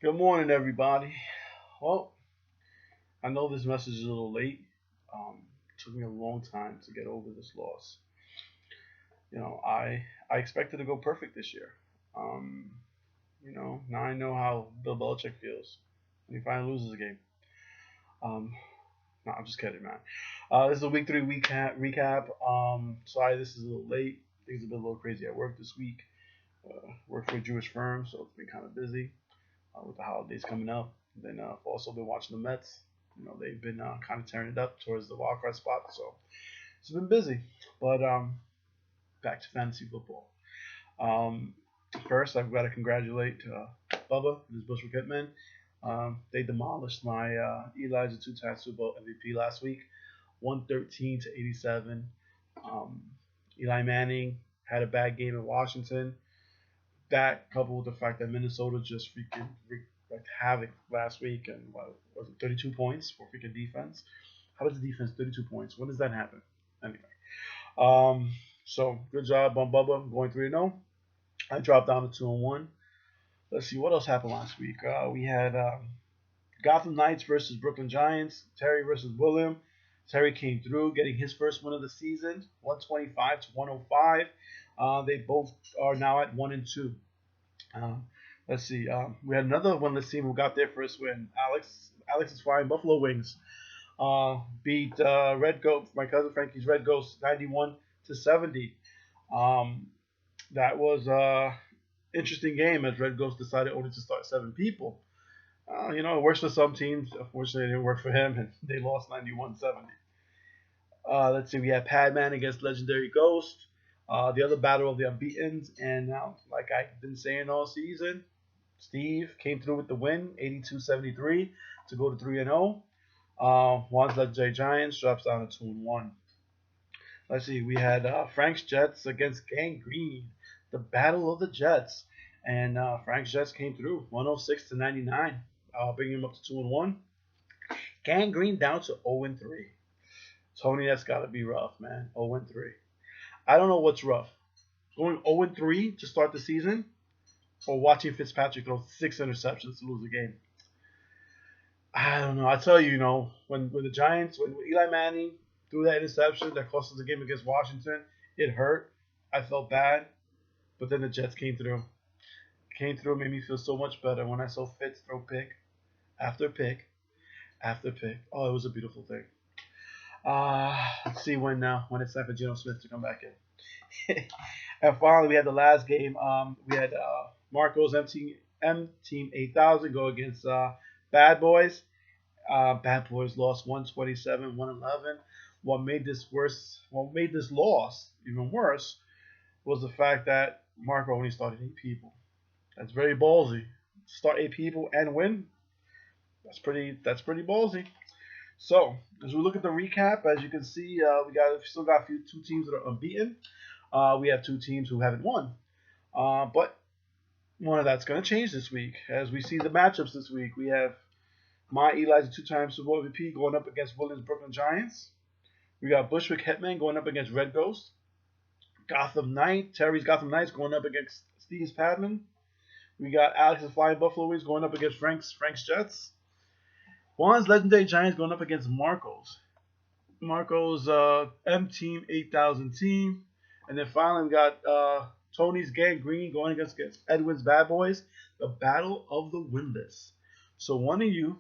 Good morning, everybody. Well, I know this message is a little late. It took me a long time to get over this loss. I expected to go perfect this year. Um, now I know how Bill Belichick feels when he finally loses a game. Um, no, I'm just kidding, man. This is a week 3 recap. Sorry, this is a little late. Things have been a little crazy at work this week. Work for a Jewish firm, so it's been kind of busy with the holidays coming up. Then I've also been watching the Mets. They've been kind of tearing it up towards the wild card spot, so it's been busy. But back to fantasy football. Um, First, I've got to congratulate Bubba and his Bushwick Hitmen. They demolished my Eli's two-time Super Bowl MVP last week, 113 to 87. Um, Eli Manning had a bad game in Washington. That coupled with the fact that Minnesota just freaking like havoc last week and what was it, 32 points for freaking defense. How does the defense 32 points? When does that happen? Anyway, um, so good job on Bubba going 3-0. I dropped down to 2-1. Let's see what else happened last week. We had Gotham Knights versus Brooklyn Giants. Terry versus William. Terry came through, getting his first win of the season, 125 to 105. They both are now at 1-2. Um, let's see. We had another winless team who got their first win. Alex's Flying Buffalo Wings beat Red Ghost, my cousin Frankie's Red Ghost, 91 to 70. Um, that was interesting game as Red Ghost decided only to start 7 people. It works for some teams. Unfortunately, it didn't work for him, and they lost 91-70. Let's see. We had Padman against Legendary Ghost. The other battle of the unbeatens, and like I've been saying all season, Steve came through with the win, 82-73 to go to 3-0. Juan's Legendary Giants drops down to 2-1. Let's see, we had Frank's Jets against Gang Green, the battle of the Jets, and Frank's Jets came through, 106 to 99, bringing him up to 2-1. Gang Green down to 0-3. Tony, that's got to be rough, man. 0-3. I don't know what's rough. Going 0-3 to start the season or watching Fitzpatrick throw 6 interceptions to lose a game. I don't know. I tell you, when the Giants, when Eli Manning threw that interception that cost us the game against Washington, it hurt. I felt bad. But then the Jets came through. Made me feel so much better when I saw Fitz throw pick after pick after pick. Oh, it was a beautiful thing. Let's see when it's time for Geno Smith to come back in. And finally, we had the last game. We had Marco's M Team 8000 go against Bad Boys. Bad Boys lost 127-111. What made this loss even worse was the fact that Marco only started 8 people. That's very ballsy. Start 8 people and win. That's pretty ballsy. So, as we look at the recap, as you can see, we still got 2 teams that are unbeaten. We have 2 teams who haven't won. But one of that's going to change this week. As we see the matchups this week, we have my Eli's 2-time Super Bowl MVP going up against Williams Brooklyn Giants. We got Bushwick Hitman going up against Red Ghost. Terry's Gotham Knights going up against Steve's Padman. We got Alex's Flying Buffalo Wings going up against Frank's Jets. Juan's Legendary Giants going up against Marco's M Team 8000 team. And then finally we got Tony's Gang Green going against Edwin's Bad Boys. The battle of the winless. So one of your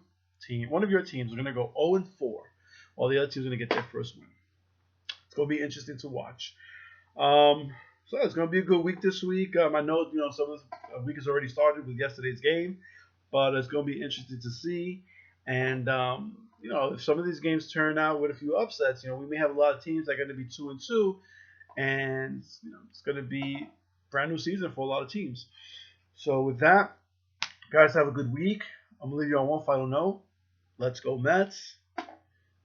teams are going to go 0-4, while the other team's going to get their first win. It's going to be interesting to watch. So it's going to be a good week this week. I know some of the week has already started with yesterday's game, but it's going to be interesting to see. And if some of these games turn out with a few upsets, we may have a lot of teams that are going to be 2-2, and it's going to be a brand new season for a lot of teams. So with that, guys, have a good week. I'm going to leave you on one final note. Let's go Mets.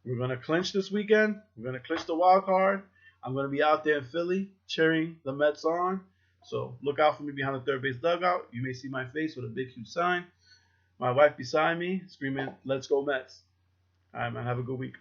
We're going to clinch this weekend. We're going to clinch the wild card. I'm going to be out there in Philly cheering the Mets on. So look out for me behind the third base dugout. You may see my face with a big, huge sign. My wife beside me screaming, "Let's go Mets." All right, man. Have a good week.